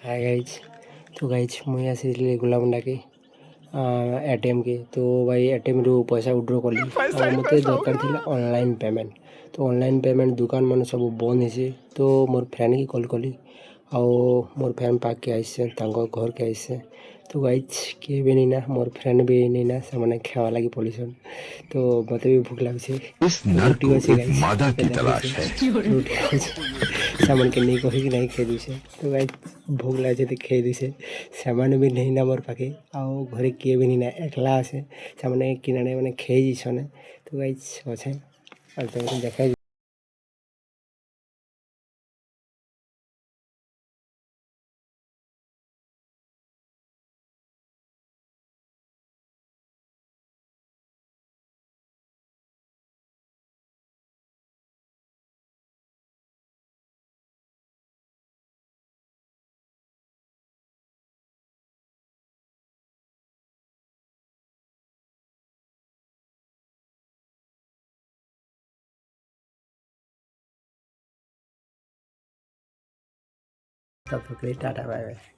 Hi guys. तो guys मुझे आसी गुलामंडाके एटीएम के तो भाई एटीएम रु पैसा उड्रो कली मत दरकार थी ऑनलाइन पेमेंट। तो ऑनलाइन पेमेंट दुकान मान सब बंद है। तो मोर फ्रेंड की कॉल कली मोर फ्रेंड पाक के आइसे घर के आइसे। तो गाइज किए भी नहीं ना मोर फ्रेंड भी नहीं ना से खेवा लगी पड़ीसन। तो मत भी भूख लगे रुटी अच्छे गाइज रुटी सामान के नहीं कही नहीं खाई दूसे। तो गाइज भोग लगे तो खाई दूसे सामान भी नहीं ना मोर पाखे घरे किए भी नहीं ना एकला आसे से किना मैंने खाई जीसने। तो गाइज अच्छे और तुमको देखा तब तो टाटा बाय बाय।